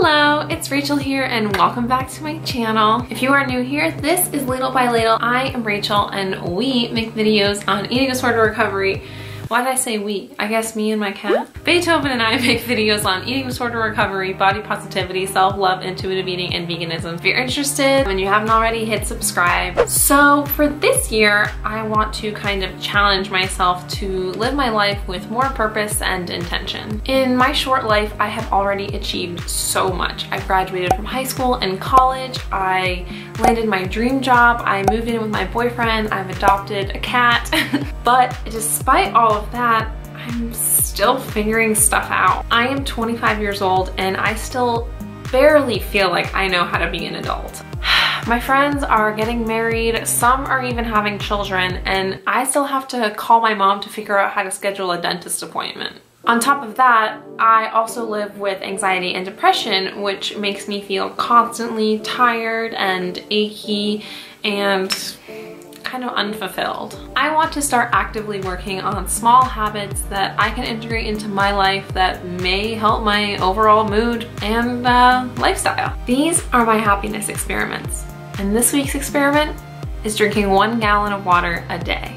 Hello, it's Rachel here and welcome back to my channel. If you are new here, this is Ladle by Ladle. I am Rachel and we make videos on eating disorder recovery. Why did I say we? I guess me and my cat. Beethoven and I make videos on eating disorder recovery, body positivity, self-love, intuitive eating, and veganism. If you're interested and you haven't already, hit subscribe. So for this year, I want to kind of challenge myself to live my life with more purpose and intention. In my short life, I have already achieved so much. I've graduated from high school and college. I landed my dream job. I moved in with my boyfriend. I've adopted a cat. But despite all of that, I'm still figuring stuff out. I am 25 years old and I still barely feel like I know how to be an adult. My friends are getting married, some are even having children, and I still have to call my mom to figure out how to schedule a dentist appointment. On top of that, I also live with anxiety and depression, which makes me feel constantly tired and achy and kind of unfulfilled. I want to start actively working on small habits that I can integrate into my life that may help my overall mood and lifestyle. These are my happiness experiments. And this week's experiment is drinking 1 gallon of water a day.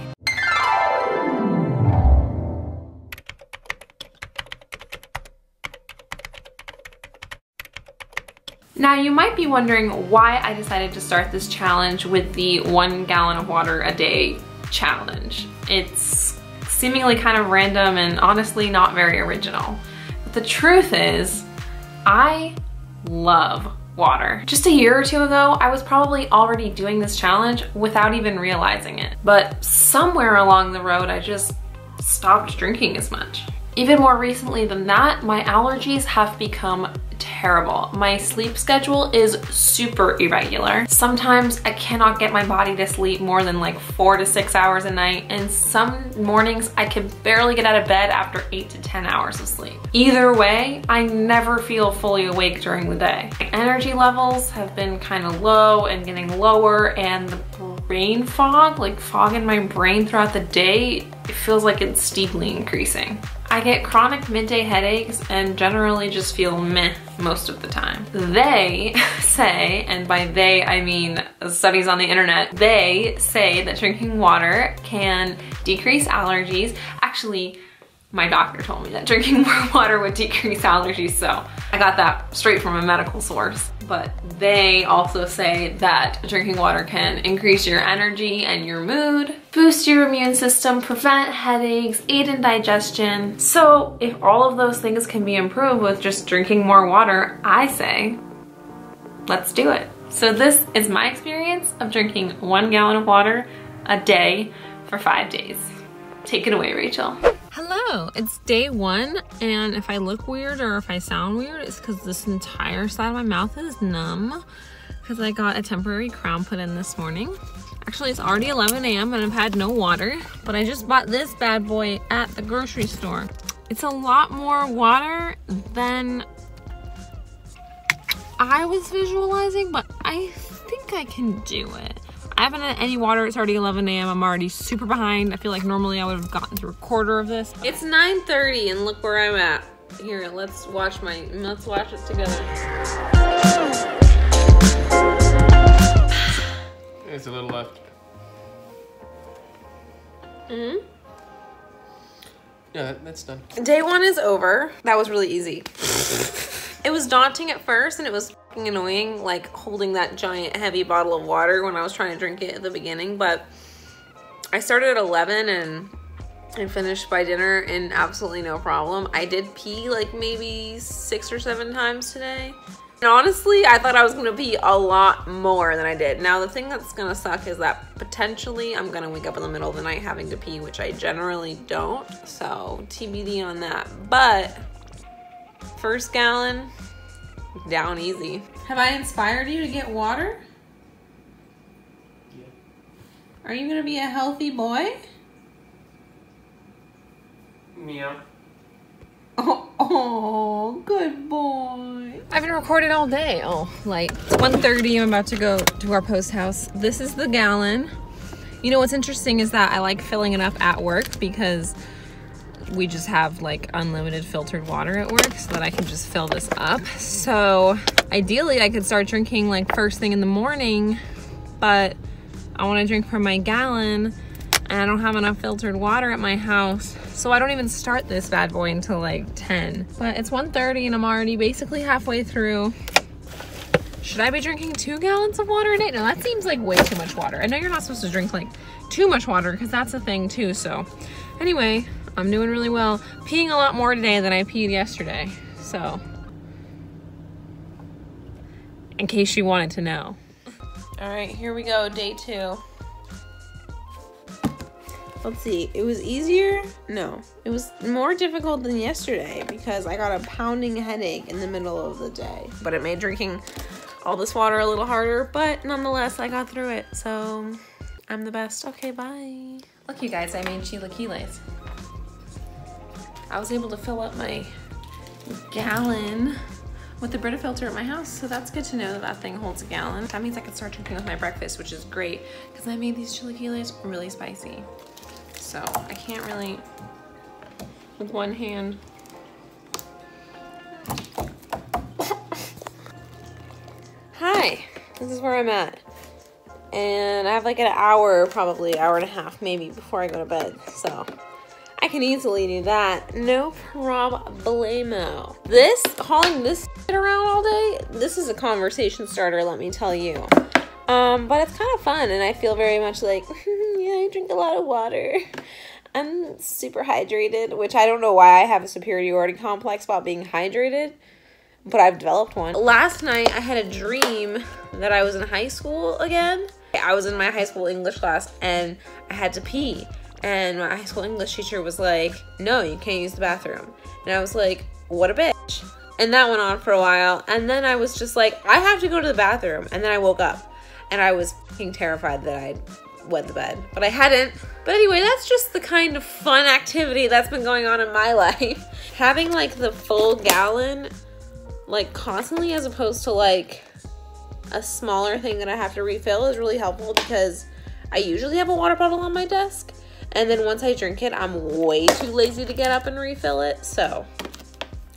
Now you might be wondering why I decided to start this challenge with the 1 gallon of water a day challenge. It's seemingly kind of random and honestly not very original. But the truth is, I love water. Just a year or two ago, I was probably already doing this challenge without even realizing it. But somewhere along the road, I just stopped drinking as much. Even more recently than that, my allergies have become terrible. My sleep schedule is super irregular. Sometimes I cannot get my body to sleep more than like 4 to 6 hours a night, and some mornings I can barely get out of bed after 8 to 10 hours of sleep. Either way, I never feel fully awake during the day. My energy levels have been kind of low and getting lower, and the brain fog, like fog in my brain throughout the day, it feels like it's steeply increasing. I get chronic midday headaches and generally just feel meh most of the time. They say, and by they I mean studies on the internet, they say that drinking water can decrease allergies. Actually, my doctor told me that drinking more water would decrease allergies, so I got that straight from a medical source. But they also say that drinking water can increase your energy and your mood, boost your immune system, prevent headaches, aid in digestion. So if all of those things can be improved with just drinking more water, I say, let's do it. So this is my experience of drinking 1 gallon of water a day for 5 days. Take it away, Rachel. Hello, it's day 1, and if I look weird or if I sound weird, it's because this entire side of my mouth is numb because I got a temporary crown put in this morning. Actually, it's already 11 a.m. and I've had no water, but I just bought this bad boy at the grocery store. It's a lot more water than I was visualizing, but I think I can do it. I haven't had any water. It's already 11 a.m. I'm already super behind. I feel like normally I would have gotten through a quarter of this. It's 9:30 and look where I'm at. Here, let's watch it together. It's a little left. Mm-hmm. Yeah, that's done. Day 1 is over. That was really easy. It was daunting at first and it was fucking annoying, like holding that giant heavy bottle of water when I was trying to drink it at the beginning, but I started at 11 and finished by dinner in absolutely no problem. I did pee like maybe 6 or 7 times today. And honestly, I thought I was gonna pee a lot more than I did. Now the thing that's gonna suck is that potentially I'm gonna wake up in the middle of the night having to pee, which I generally don't, so TBD on that. But first gallon, down easy. Have I inspired you to get water? Yeah. Are you gonna be a healthy boy? Meow. Oh, good boy. I've been recording all day. Oh, like it's 1:30. I'm about to go to our post house. This is the gallon. You know what's interesting is that I like filling it up at work because we just have like unlimited filtered water at work so that I can just fill this up. So ideally I could start drinking like first thing in the morning, but I want to drink from my gallon and I don't have enough filtered water at my house. So I don't even start this bad boy until like 10. But it's 1:30 and I'm already basically halfway through. Should I be drinking 2 gallons of water a day? No, that seems like way too much water. I know you're not supposed to drink like too much water because that's a thing too. So anyway, I'm doing really well. Peeing a lot more today than I peed yesterday. So in case you wanted to know. All right, here we go, day 2. Let's see, it was easier? No, it was more difficult than yesterday because I got a pounding headache in the middle of the day. But it made drinking all this water a little harder, but nonetheless, I got through it, so I'm the best. Okay, bye. Look, you guys, I made chilaquiles. I was able to fill up my gallon with the Brita filter at my house, so that's good to know that that thing holds a gallon. That means I can start drinking with my breakfast, which is great, because I made these chilaquiles really spicy. So I can't really, with one hand. Hi, this is where I'm at. And I have like an hour, probably hour and a half maybe before I go to bed. So I can easily do that. No problemo. Hauling this shit around all day, this is a conversation starter, let me tell you. But it's kind of fun and I feel very much like, yeah, I drink a lot of water. I'm super hydrated, which I don't know why I have a superiority complex about being hydrated, but I've developed one. Last night I had a dream that I was in high school again. I was in my high school English class and I had to pee. And my high school English teacher was like, no, you can't use the bathroom. And I was like, what a bitch. And that went on for a while. And then I was just like, I have to go to the bathroom. And then I woke up and I was fucking terrified that I'd wet the bed, but I hadn't. But anyway, that's just the kind of fun activity that's been going on in my life. Having like the full gallon like constantly as opposed to like a smaller thing that I have to refill is really helpful because I usually have a water bottle on my desk and then once I drink it I'm way too lazy to get up and refill it, so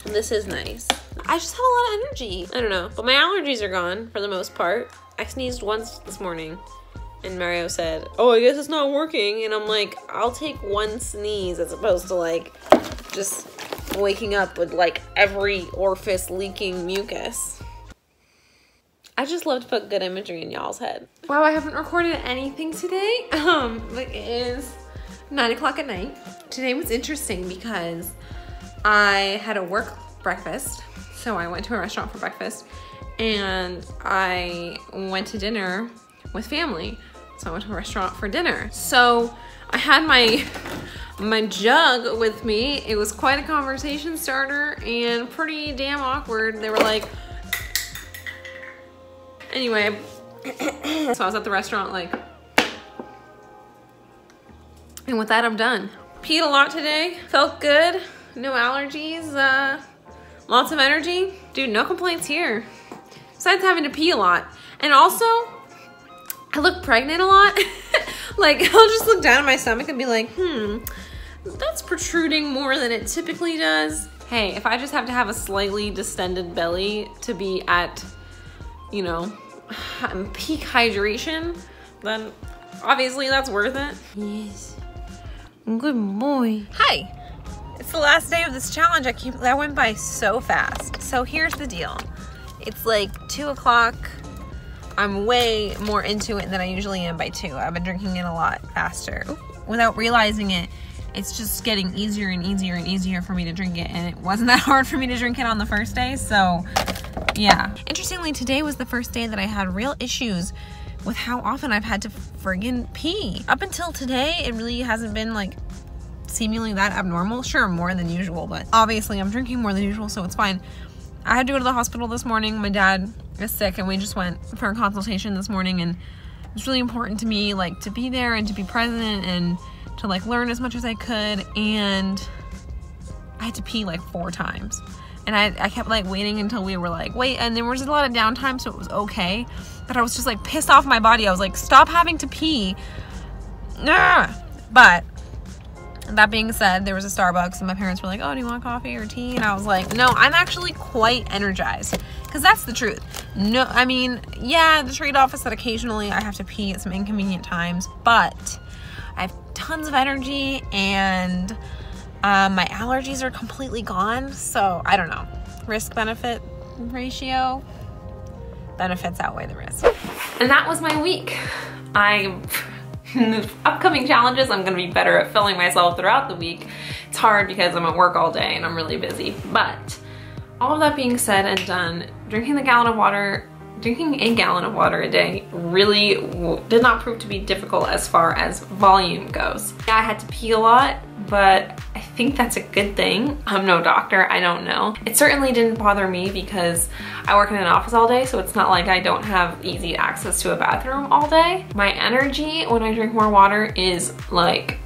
this is nice. I just have a lot of energy. I don't know, but my allergies are gone for the most part. I sneezed once this morning and Mario said, oh, I guess it's not working. And I'm like, I'll take one sneeze as opposed to like just waking up with like every orifice leaking mucus. I just love to put good imagery in y'all's head. Wow, I haven't recorded anything today. It is 9 o'clock at night. Today was interesting because I had a work breakfast. So I went to a restaurant for breakfast and I went to dinner with family. So I went to a restaurant for dinner. So I had my jug with me. It was quite a conversation starter and pretty damn awkward. They were like, anyway, so I was at the restaurant like, and with that I'm done. Peed a lot today, felt good, no allergies, lots of energy. Dude, no complaints here. Besides having to pee a lot. And also, I look pregnant a lot. Like, I'll just look down at my stomach and be like, that's protruding more than it typically does. Hey, if I just have to have a slightly distended belly to be at, you know, peak hydration, then obviously that's worth it. Yes. Good boy. Hi. It's the last day of this challenge. That went by so fast. So here's the deal. It's like 2 o'clock. I'm way more into it than I usually am by 2. I've been drinking it a lot faster. Without realizing it, it's just getting easier and easier and easier for me to drink it. And it wasn't that hard for me to drink it on the first day, so yeah. Interestingly, today was the first day that I had real issues with how often I've had to friggin' pee. Up until today, it really hasn't been like seemingly that abnormal. Sure, more than usual, but obviously I'm drinking more than usual, so it's fine. I had to go to the hospital this morning. My dad is sick and we just went for a consultation this morning, and it's really important to me like to be there and to be present and to like learn as much as I could, and I had to pee like 4 times. And I kept like waiting until we were like, wait, and there was a lot of downtime, so it was okay. But I was just like pissed off my body. I was like, stop having to pee. But That being said, there was a Starbucks and my parents were like, oh, do you want coffee or tea? And I was like, no, I'm actually quite energized. Because that's the truth. No, I mean, yeah, the trade-off is that occasionally I have to pee at some inconvenient times, but I have tons of energy and my allergies are completely gone. So I don't know, risk-benefit ratio, benefits outweigh the risk. And that was my week. In the upcoming challenges, I'm gonna be better at filling myself throughout the week. It's hard because I'm at work all day and I'm really busy. But all of that being said and done, drinking a gallon of water a day really did not prove to be difficult as far as volume goes. Yeah, I had to pee a lot, but I think that's a good thing. I'm no doctor, I don't know. It certainly didn't bother me because I work in an office all day, so it's not like I don't have easy access to a bathroom all day. My energy when I drink more water is like,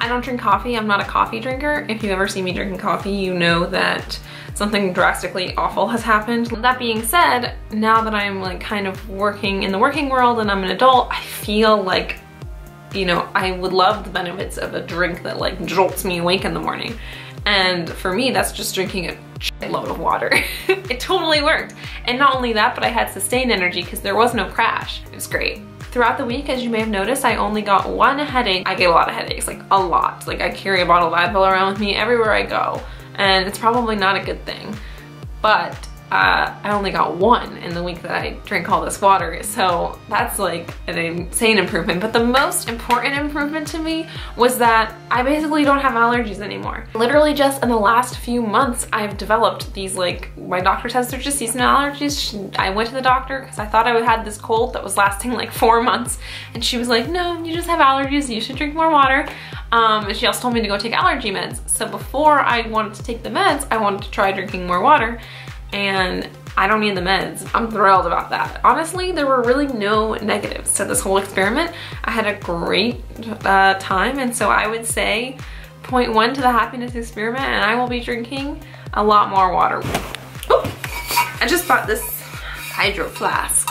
I don't drink coffee, I'm not a coffee drinker. If you ever see me drinking coffee, you know that something drastically awful has happened. That being said, now that I'm like kind of working in the working world and I'm an adult, I feel like, you know, I would love the benefits of a drink that like jolts me awake in the morning. And for me, that's just drinking a shitload of water. It totally worked. And not only that, but I had sustained energy because there was no crash. It was great. Throughout the week, as you may have noticed, I only got one headache. I get a lot of headaches, like a lot. Like I carry a bottle of Advil around with me everywhere I go. And it's probably not a good thing. But I only got one in the week that I drank all this water. So that's like an insane improvement. But the most important improvement to me was that I basically don't have allergies anymore. Literally just in the last few months, I've developed these like, my doctor says they're just seasonal allergies. I went to the doctor because I thought I had this cold that was lasting like 4 months. And she was like, no, you just have allergies. You should drink more water. And she also told me to go take allergy meds. So before I wanted to take the meds, I wanted to try drinking more water. And I don't need the meds. I'm thrilled about that. Honestly, there were really no negatives to this whole experiment. I had a great time, and so I would say 0.1 to the happiness experiment, and I will be drinking a lot more water. Oh, I just bought this hydro flask,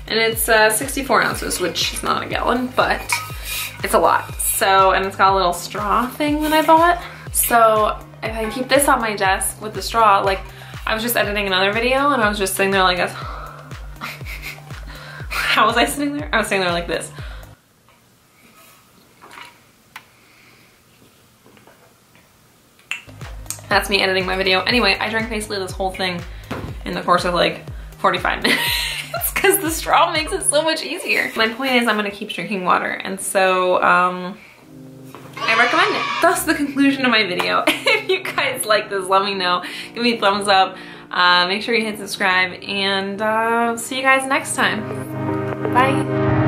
and it's 64 ounces, which is not a gallon, but it's a lot. So, and it's got a little straw thing that I bought. So if I keep this on my desk with the straw, like, I was just editing another video and I was just sitting there like this. How was I sitting there? I was sitting there like this. That's me editing my video. Anyway, I drank basically this whole thing in the course of like 45 minutes because the straw makes it so much easier. My point is I'm gonna keep drinking water, and so I recommend it. That's the conclusion of my video. If you guys like this, let me know. Give me a thumbs up. Make sure you hit subscribe, and see you guys next time. Bye.